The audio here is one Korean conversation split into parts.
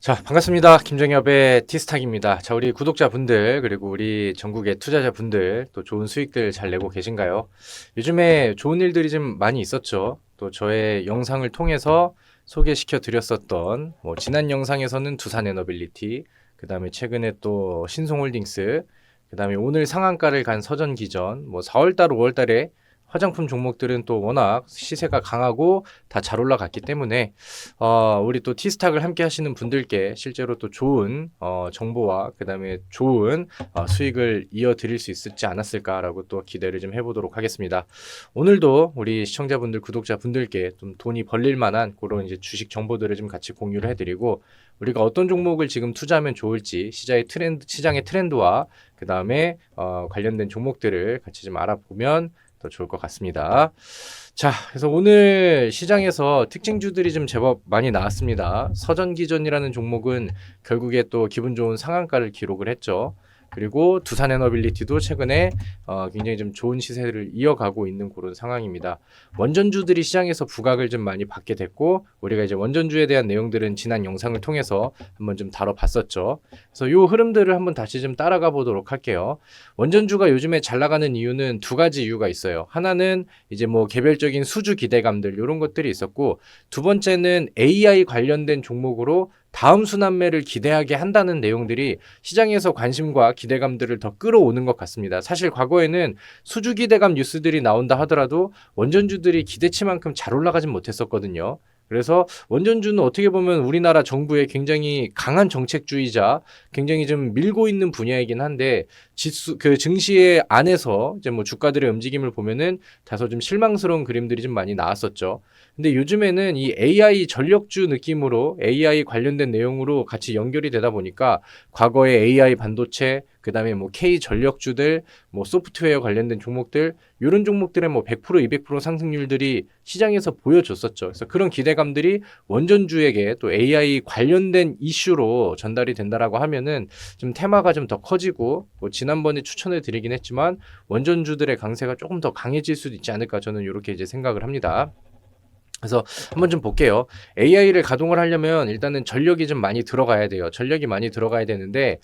자, 반갑습니다. 김정엽의 티스탁입니다. 자, 우리 구독자분들, 그리고 우리 전국의 투자자분들, 또 좋은 수익들 잘 내고 계신가요? 요즘에 좋은 일들이 좀 많이 있었죠. 또 저의 영상을 통해서 소개시켜 드렸었던, 지난 영상에서는 두산에너빌리티, 그 다음에 최근에 또 신송홀딩스, 그 다음에 오늘 상한가를 간 서전기전, 4월달, 5월달에 화장품 종목들은 또 워낙 시세가 강하고 다 잘 올라갔기 때문에 우리 또 티스탁을 함께 하시는 분들께 실제로 또 좋은 정보와 그 다음에 좋은 수익을 이어드릴 수 있지 않았을까라고 또 기대를 좀 해보도록 하겠습니다. 오늘도 우리 시청자분들, 구독자분들께 좀 돈이 벌릴 만한 그런 이제 주식 정보들을 좀 같이 공유를 해드리고 우리가 어떤 종목을 지금 투자하면 좋을지 시장의 트렌드와 그 다음에 관련된 종목들을 같이 좀 알아보면 더 좋을 것 같습니다. 자, 그래서 오늘 시장에서 특징주들이 좀 제법 많이 나왔습니다. 서전기전이라는 종목은 결국에 또 기분 좋은 상한가를 기록을 했죠. 그리고 두산에너빌리티도 최근에 굉장히 좀 좋은 시세를 이어가고 있는 그런 상황입니다. 원전주들이 시장에서 부각을 좀 많이 받게 됐고 우리가 이제 원전주에 대한 내용들은 지난 영상을 통해서 한번 좀 다뤄봤었죠. 그래서 이 흐름들을 한번 다시 좀 따라가 보도록 할게요. 원전주가 요즘에 잘 나가는 이유는 두 가지 이유가 있어요. 하나는 이제 개별적인 수주 기대감들 이런 것들이 있었고 두 번째는 AI 관련된 종목으로 다음 순환매를 기대하게 한다는 내용들이 시장에서 관심과 기대감들을 더 끌어오는 것 같습니다. 사실 과거에는 수주 기대감 뉴스들이 나온다 하더라도 원전주들이 기대치만큼 잘 올라가진 못했었거든요. 그래서 원전주는 어떻게 보면 우리나라 정부의 굉장히 강한 정책주의자, 굉장히 좀 밀고 있는 분야이긴 한데 그 증시의 안에서 이제 주가들의 움직임을 보면은 다소 좀 실망스러운 그림들이 좀 많이 나왔었죠. 근데 요즘에는 이 AI 전력주 느낌으로 AI 관련된 내용으로 같이 연결이 되다 보니까 과거에 AI 반도체, 그 다음에 K 전력주들, 소프트웨어 관련된 종목들, 이런 종목들의 100%, 200% 상승률들이 시장에서 보여줬었죠. 그래서 그런 기대감들이 원전주에게 또 AI 관련된 이슈로 전달이 된다라고 하면은 좀 테마가 좀 더 커지고 지난번에 추천을 드리긴 했지만 원전주들의 강세가 조금 더 강해질 수도 있지 않을까 저는 이렇게 이제 생각을 합니다. 그래서 한번 좀 볼게요. AI를 가동을 하려면 일단은 전력이 좀 많이 들어가야 돼요. 전력이 많이 들어가야 되는데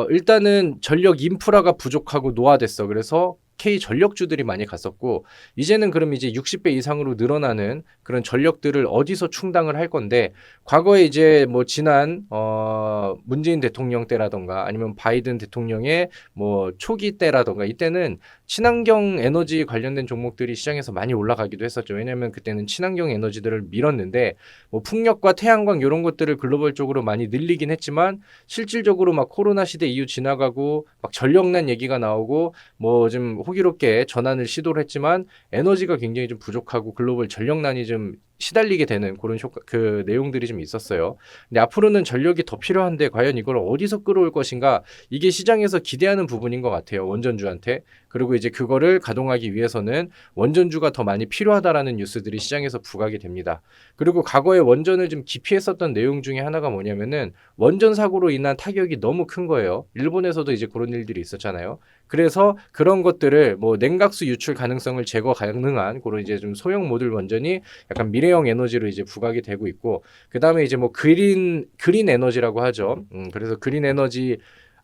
일단은 전력 인프라가 부족하고 노화됐어. 그래서 K 전력주들이 많이 갔었고 이제는 그럼 이제 60배 이상으로 늘어나는 그런 전력들을 어디서 충당을 할 건데 과거에 이제 지난 문재인 대통령 때라던가 아니면 바이든 대통령의 초기 때라던가 이때는 친환경 에너지 관련된 종목들이 시장에서 많이 올라가기도 했었죠. 왜냐하면 그때는 친환경 에너지들을 밀었는데 풍력과 태양광 이런 것들을 글로벌적으로 많이 늘리긴 했지만 실질적으로 막 코로나 시대 이후 지나가고 막 전력난 얘기가 나오고 좀 호기롭게 전환을 시도를 했지만 에너지가 굉장히 좀 부족하고 글로벌 전력난이 좀 시달리게 되는 그런 그 내용들이 좀 있었어요. 근데 앞으로는 전력이 더 필요한데 과연 이걸 어디서 끌어올 것인가 이게 시장에서 기대하는 부분인 것 같아요. 원전주한테. 그리고 이제 그거를 가동하기 위해서는 원전주가 더 많이 필요하다라는 뉴스들이 시장에서 부각이 됩니다. 그리고 과거에 원전을 좀 기피했었던 내용 중에 하나가 뭐냐면은 원전 사고로 인한 타격이 너무 큰 거예요. 일본에서도 이제 그런 일들이 있었잖아요. 그래서 그런 것들을 냉각수 유출 가능성을 제거 가능한 그런 이제 좀 소형 모듈 원전이 약간 미래형 에너지로 이제 부각이 되고 있고 그 다음에 이제 그린 에너지라고 하죠. 그래서 그린 에너지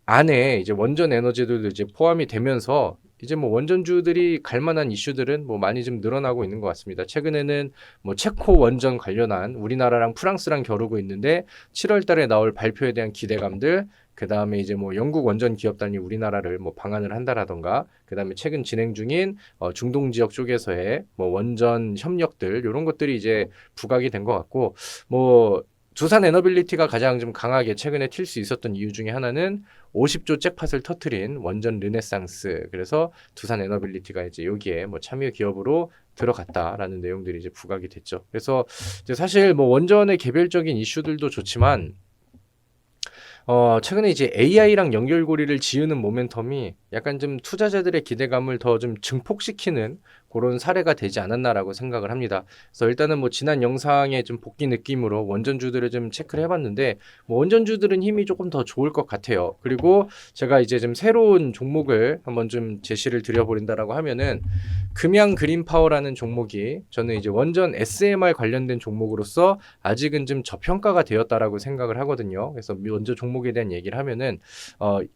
안에 이제 원전 에너지들도 이제 포함이 되면서 이제 원전주들이 갈 만한 이슈들은 많이 좀 늘어나고 있는 것 같습니다. 최근에는 체코 원전 관련한 우리나라랑 프랑스랑 겨루고 있는데 7월 달에 나올 발표에 대한 기대감들 그 다음에 이제 영국 원전 기업단이 우리나라를 방한을 한다라던가 그 다음에 최근 진행 중인 중동 지역 쪽에서의 원전 협력들 이런 것들이 이제 부각이 된 것 같고 두산 에너빌리티가 가장 좀 강하게 최근에 튈 수 있었던 이유 중에 하나는 50조 잭팟을 터트린 원전 르네상스. 그래서 두산 에너빌리티가 이제 여기에 참여 기업으로 들어갔다라는 내용들이 이제 부각이 됐죠. 그래서 이제 사실 원전의 개별적인 이슈들도 좋지만 최근에 이제 AI랑 연결고리를 지으는 모멘텀이 약간 좀 투자자들의 기대감을 더 좀 증폭시키는 그런 사례가 되지 않았나라고 생각을 합니다. 그래서 일단은 뭐 지난 영상에 좀 복귀 느낌으로 원전주들을 좀 체크를 해봤는데 뭐 원전주들은 힘이 조금 더 좋을 것 같아요. 그리고 제가 이제 좀 새로운 종목을 한번 좀 제시를 드려버린다라고 하면은 금양 그린파워라는 종목이 저는 이제 원전 SMR 관련된 종목으로서 아직은 좀 저평가가 되었다라고 생각을 하거든요. 그래서 먼저 종목에 대한 얘기를 하면은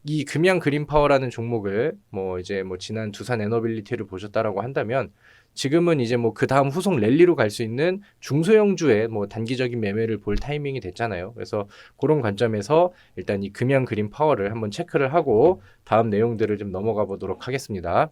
이 금양 그린파워라는 종목을 뭐 이제 뭐 지난 두산 에너빌리티를 보셨다라고 한다면 지금은 이제 뭐 그 다음 후속 랠리로 갈 수 있는 중소형주의 뭐 단기적인 매매를 볼 타이밍이 됐잖아요. 그래서 그런 관점에서 일단 이 금양 그린파워를 한번 체크를 하고 다음 내용들을 좀 넘어가 보도록 하겠습니다.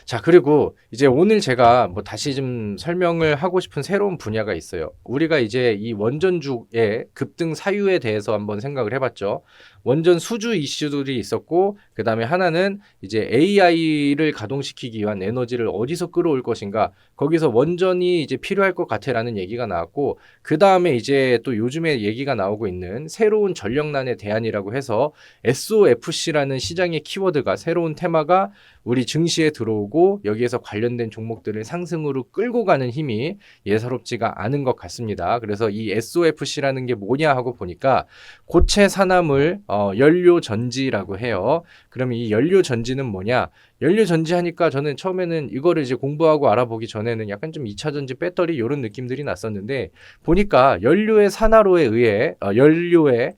자, 그리고 이제 오늘 제가 뭐 다시 좀 설명을 하고 싶은 새로운 분야가 있어요. 우리가 이제 이 원전주의 급등 사유에 대해서 한번 생각을 해봤죠. 원전 수주 이슈들이 있었고, 그 다음에 하나는 이제 AI를 가동시키기 위한 에너지를 어디서 끌어올 것인가, 거기서 원전이 이제 필요할 것 같아라는 얘기가 나왔고, 그 다음에 이제 또 요즘에 얘기가 나오고 있는 새로운 전력난의 대안이라고 해서 SOFC라는 시장의 키워드가 새로운 테마가 우리 증시에 들어오고 여기에서 관련된 종목들을 상승으로 끌고 가는 힘이 예사롭지가 않은 것 같습니다. 그래서 이 SOFC라는 게 뭐냐 하고 보니까 고체 산화물 연료 전지라고 해요. 그러면 이 연료 전지는 뭐냐? 연료 전지 하니까 저는 처음에는 이거를 이제 공부하고 알아보기 전에는 약간 좀 2차 전지 배터리 이런 느낌들이 났었는데 보니까 연료의 산화로에 의해 연료의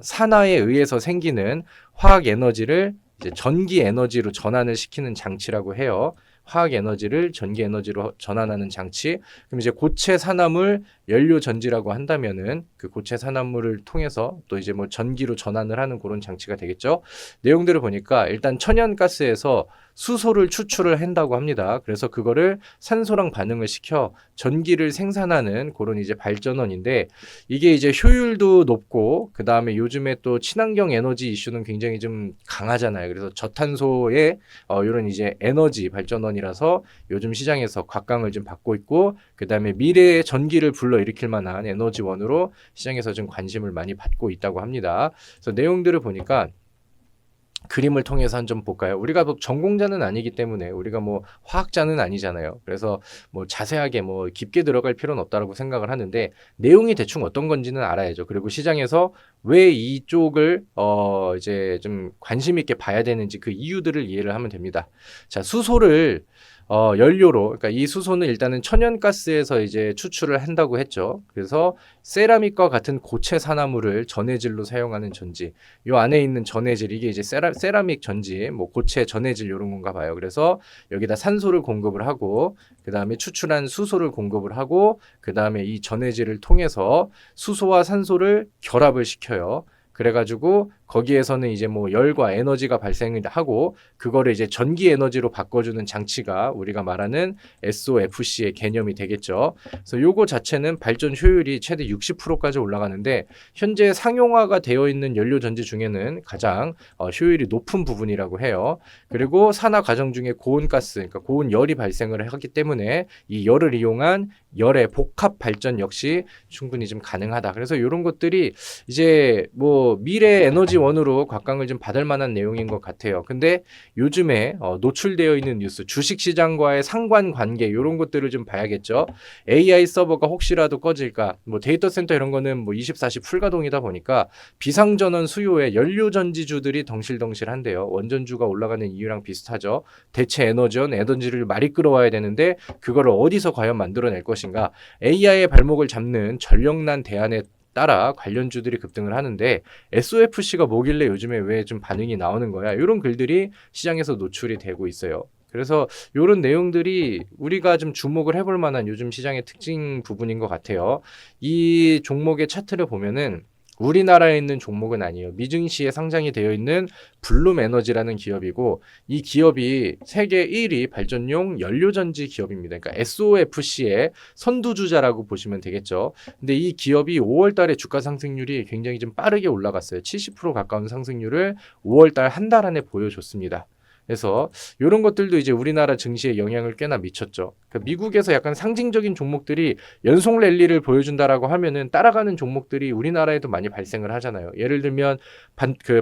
산화에 의해서 생기는 화학 에너지를 이제 전기 에너지로 전환을 시키는 장치라고 해요. 화학 에너지를 전기 에너지로 전환하는 장치. 그럼 이제 고체 산화물 연료 전지라고 한다면은 그 고체 산화물을 통해서 또 이제 뭐 전기로 전환을 하는 그런 장치가 되겠죠. 내용들을 보니까 일단 천연가스에서 수소를 추출을 한다고 합니다. 그래서 그거를 산소랑 반응을 시켜 전기를 생산하는 그런 이제 발전원인데 이게 이제 효율도 높고 그 다음에 요즘에 또 친환경 에너지 이슈는 굉장히 좀 강하잖아요. 그래서 저탄소의 이런 이제 에너지 발전원이라서 요즘 시장에서 곽강을 좀 받고 있고 그 다음에 미래의 전기를 불러일으킬 만한 에너지원으로 시장에서 좀 관심을 많이 받고 있다고 합니다. 그래서 내용들을 보니까 그림을 통해서 한 점 볼까요? 우리가 뭐 전공자는 아니기 때문에 우리가 뭐 화학자는 아니잖아요. 그래서 뭐 자세하게 뭐 깊게 들어갈 필요는 없다라고 생각을 하는데 내용이 대충 어떤 건지는 알아야죠. 그리고 시장에서 왜 이쪽을 이제 좀 관심 있게 봐야 되는지 그 이유들을 이해를 하면 됩니다. 자, 수소를 연료로, 그러니까 이 수소는 일단은 천연가스에서 이제 추출을 한다고 했죠. 그래서 세라믹과 같은 고체 산화물을 전해질로 사용하는 전지. 요 안에 있는 전해질, 이게 이제 세라믹 전지, 뭐 고체 전해질 이런 건가 봐요. 그래서 여기다 산소를 공급을 하고, 그 다음에 추출한 수소를 공급을 하고, 그 다음에 이 전해질을 통해서 수소와 산소를 결합을 시켜요. 그래가지고 거기에서는 이제 뭐 열과 에너지가 발생을 하고 그거를 이제 전기 에너지로 바꿔주는 장치가 우리가 말하는 SOFC의 개념이 되겠죠. 그래서 요거 자체는 발전 효율이 최대 60%까지 올라가는데 현재 상용화가 되어 있는 연료 전지 중에는 가장 효율이 높은 부분이라고 해요. 그리고 산화 과정 중에 고온가스, 그러니까 고온 열이 발생을 하기 때문에 이 열을 이용한 열의 복합 발전 역시 충분히 좀 가능하다. 그래서 이런 것들이 이제 뭐 미래 에너지원으로 곽강을 좀 받을 만한 내용인 것 같아요. 근데 요즘에 노출되어 있는 뉴스, 주식시장과의 상관관계 이런 것들을 좀 봐야겠죠. AI 서버가 혹시라도 꺼질까, 뭐 데이터 센터 이런 거는 뭐 24시 풀가동이다 보니까 비상전원 수요에 연료전지주들이 덩실덩실한데요. 원전주가 올라가는 이유랑 비슷하죠. 대체 에너지를 많이 끌어와야 되는데 그거를 어디서 과연 만들어낼 것인가. AI의 발목을 잡는 전력난 대안에 따라 관련주들이 급등을 하는데 SOFC가 뭐길래 요즘에 왜 좀 반응이 나오는 거야. 이런 글들이 시장에서 노출이 되고 있어요. 그래서 이런 내용들이 우리가 좀 주목을 해볼 만한 요즘 시장의 특징 부분인 것 같아요. 이 종목의 차트를 보면은 우리나라에 있는 종목은 아니에요. 미증시에 상장이 되어 있는 블룸에너지라는 기업이고 이 기업이 세계 1위 발전용 연료전지 기업입니다. 그러니까 SOFC의 선두주자라고 보시면 되겠죠. 근데 이 기업이 5월 달에 주가 상승률이 굉장히 좀 빠르게 올라갔어요. 70% 가까운 상승률을 5월 달 한 달 안에 보여줬습니다. 해서 이런 것들도 이제 우리나라 증시에 영향을 꽤나 미쳤죠. 그러니까 미국에서 약간 상징적인 종목들이 연속 랠리를 보여준다라고 하면은 따라가는 종목들이 우리나라에도 많이 발생을 하잖아요. 예를 들면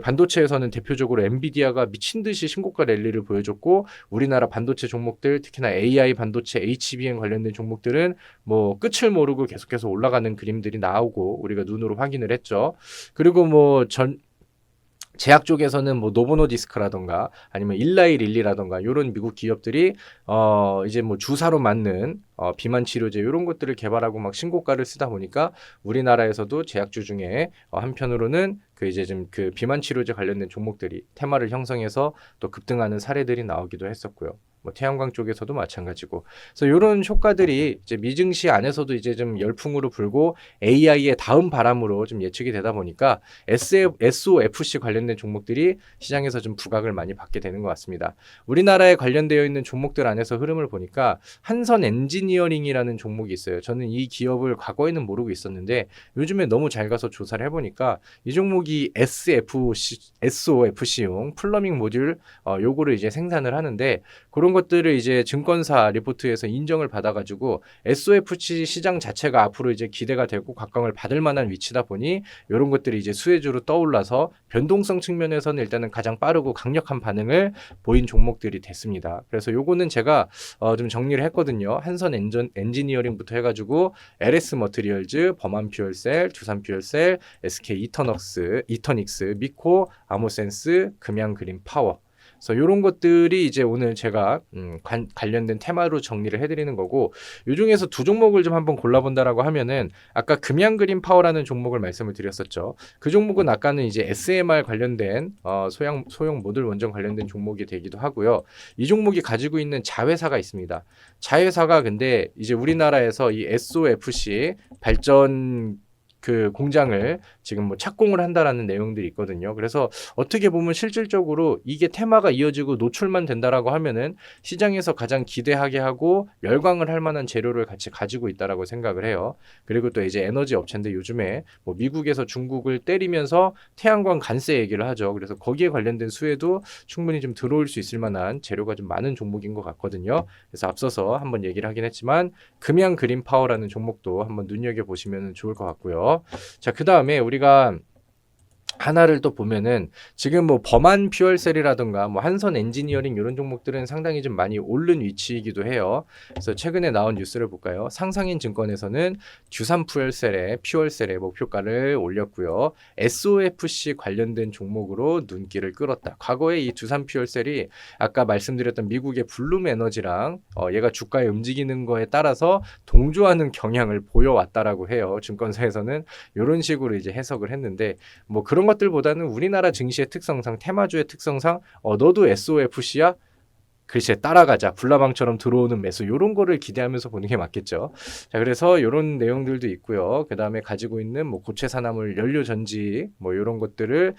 반도체에서는 대표적으로 엔비디아가 미친 듯이 신고가 랠리를 보여줬고, 우리나라 반도체 종목들 특히나 AI 반도체, HBM 관련된 종목들은 뭐 끝을 모르고 계속해서 올라가는 그림들이 나오고 우리가 눈으로 확인을 했죠. 그리고 제약 쪽에서는 뭐 노보노디스크라던가 아니면 일라이 릴리라던가 이런 미국 기업들이 이제 뭐 주사로 맞는 비만 치료제 이런 것들을 개발하고 막 신고가를 쓰다 보니까 우리나라에서도 제약주 중에 한편으로는 그 이제 좀 그 비만 치료제 관련된 종목들이 테마를 형성해서 또 급등하는 사례들이 나오기도 했었고요. 뭐 태양광 쪽에서도 마찬가지고. 그래서 이런 효과들이 이제 미증시 안에서도 이제 좀 열풍으로 불고 AI의 다음 바람으로 좀 예측이 되다 보니까 SOFC 관련된 종목들이 시장에서 좀 부각을 많이 받게 되는 것 같습니다. 우리나라에 관련되어 있는 종목들 안에서 흐름을 보니까 한선 엔지니어링이라는 종목이 있어요. 저는 이 기업을 과거에는 모르고 있었는데 요즘에 너무 잘 가서 조사를 해보니까 이 종목이 SOFC용 플러밍 모듈 요거를 이제 생산을 하는데, 그런 것들을 이제 증권사 리포트에서 인정을 받아가지고 SOFC 시장 자체가 앞으로 이제 기대가 되고 각광을 받을 만한 위치다 보니 이런 것들이 이제 수혜주로 떠올라서 변동성 측면에서는 일단은 가장 빠르고 강력한 반응을 보인 종목들이 됐습니다. 그래서 요거는 제가 좀 정리를 했거든요. 한선 엔지니어링부터 해가지고 LS 머티리얼즈, 범한 퓨얼셀, 두산 퓨얼셀, SK 이터닉스, 미코, 아모센스, 금양 그린 파워. 그래서 이런 것들이 이제 오늘 제가 관련된 테마로 정리를 해드리는 거고, 이 중에서 두 종목을 좀 한번 골라본다라고 하면은 아까 금양 그린 파워라는 종목을 말씀을 드렸었죠. 그 종목은 아까는 이제 SMR 관련된 소형 모듈 원전 관련된 종목이 되기도 하고요. 이 종목이 가지고 있는 자회사가 있습니다. 자회사가 근데 이제 우리나라에서 이 SOFC 발전 그 공장을 지금 뭐 착공을 한다라는 내용들이 있거든요. 그래서 어떻게 보면 실질적으로 이게 테마가 이어지고 노출만 된다라고 하면은 시장에서 가장 기대하게 하고 열광을 할 만한 재료를 같이 가지고 있다라고 생각을 해요. 그리고 또 이제 에너지 업체인데 요즘에 뭐 미국에서 중국을 때리면서 태양광 관세 얘기를 하죠. 그래서 거기에 관련된 수혜도 충분히 좀 들어올 수 있을 만한 재료가 좀 많은 종목인 것 같거든요. 그래서 앞서서 한번 얘기를 하긴 했지만 금양 그린 파워라는 종목도 한번 눈여겨 보시면 좋을 것 같고요. 자, 그 다음에 우리가 하나를 또 보면은 지금 뭐 범한 퓨얼셀이라든가 뭐 한선 엔지니어링 이런 종목들은 상당히 좀 많이 오른 위치이기도 해요. 그래서 최근에 나온 뉴스를 볼까요? 상상인 증권에서는 두산 퓨얼셀의 목표가를 올렸고요. SOFC 관련된 종목으로 눈길을 끌었다. 과거에 이 두산 퓨얼셀이 아까 말씀드렸던 미국의 블룸 에너지랑 얘가 주가에 움직이는 거에 따라서 동조하는 경향을 보여왔다라고 해요. 증권사에서는 이런 식으로 이제 해석을 했는데, 뭐 그런 것들보다는 우리나라 증시의 특성상, 테마주의 특성상 너도 SOFC야? 글쎄 따라가자, 불나방처럼 들어오는 매수, 이런 거를 기대하면서 보는 게 맞겠죠. 자, 그래서 이런 내용들도 있고요. 그 다음에 가지고 있는 뭐 고체 산화물 연료 전지 뭐 이런 것들을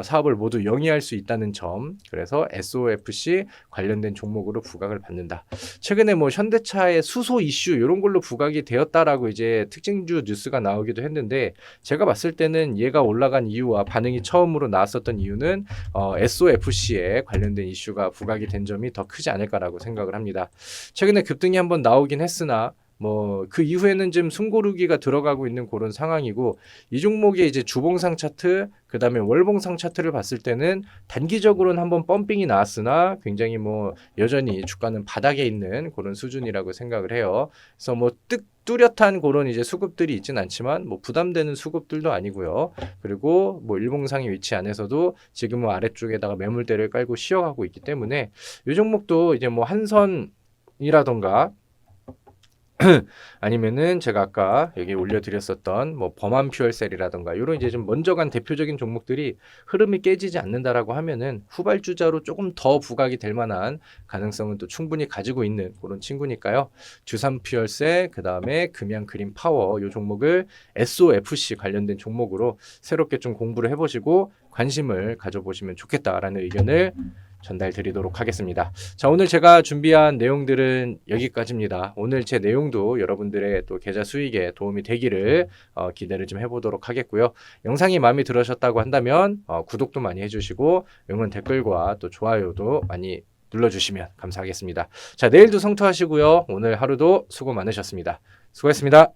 사업을 모두 영위할 수 있다는 점, 그래서 SOFC 관련된 종목으로 부각을 받는다. 최근에 뭐 현대차의 수소 이슈 이런 걸로 부각이 되었다라고 이제 특징주 뉴스가 나오기도 했는데, 제가 봤을 때는 얘가 올라간 이유와 반응이 처음으로 나왔었던 이유는 SOFC에 관련된 이슈가 부각이 된 점이 더 크지 않을까라고 생각을 합니다. 최근에 급등이 한번 나오긴 했으나 뭐 그 이후에는 좀 숨고르기가 들어가고 있는 그런 상황이고, 이 종목의 이제 주봉상 차트 그 다음에 월봉상 차트를 봤을 때는 단기적으로는 한번 펌핑이 나왔으나 굉장히 뭐 여전히 주가는 바닥에 있는 그런 수준이라고 생각을 해요. 그래서 뭐 뚜렷한 그런 이제 수급들이 있진 않지만 뭐 부담되는 수급들도 아니고요. 그리고 뭐 일봉상의 위치 안에서도 지금은 아래쪽에다가 매물대를 깔고 쉬어가고 있기 때문에 이 종목도 이제 뭐 한선이라던가 아니면은 제가 아까 여기 올려드렸었던 뭐 범한 퓨얼셀이라던가 이런 이제 좀 먼저 간 대표적인 종목들이 흐름이 깨지지 않는다라고 하면은 후발주자로 조금 더 부각이 될 만한 가능성은 또 충분히 가지고 있는 그런 친구니까요. 두산 퓨얼셀, 그 다음에 금양 그린 파워 이 종목을 SOFC 관련된 종목으로 새롭게 좀 공부를 해보시고 관심을 가져보시면 좋겠다라는 의견을 전달 드리도록 하겠습니다. 자, 오늘 제가 준비한 내용들은 여기까지입니다. 오늘 제 내용도 여러분들의 또 계좌 수익에 도움이 되기를 기대를 좀 해보도록 하겠고요. 영상이 마음에 들으셨다고 한다면 구독도 많이 해주시고 응원 댓글과 또 좋아요도 많이 눌러주시면 감사하겠습니다. 자, 내일도 성투하시고요. 오늘 하루도 수고 많으셨습니다. 수고했습니다.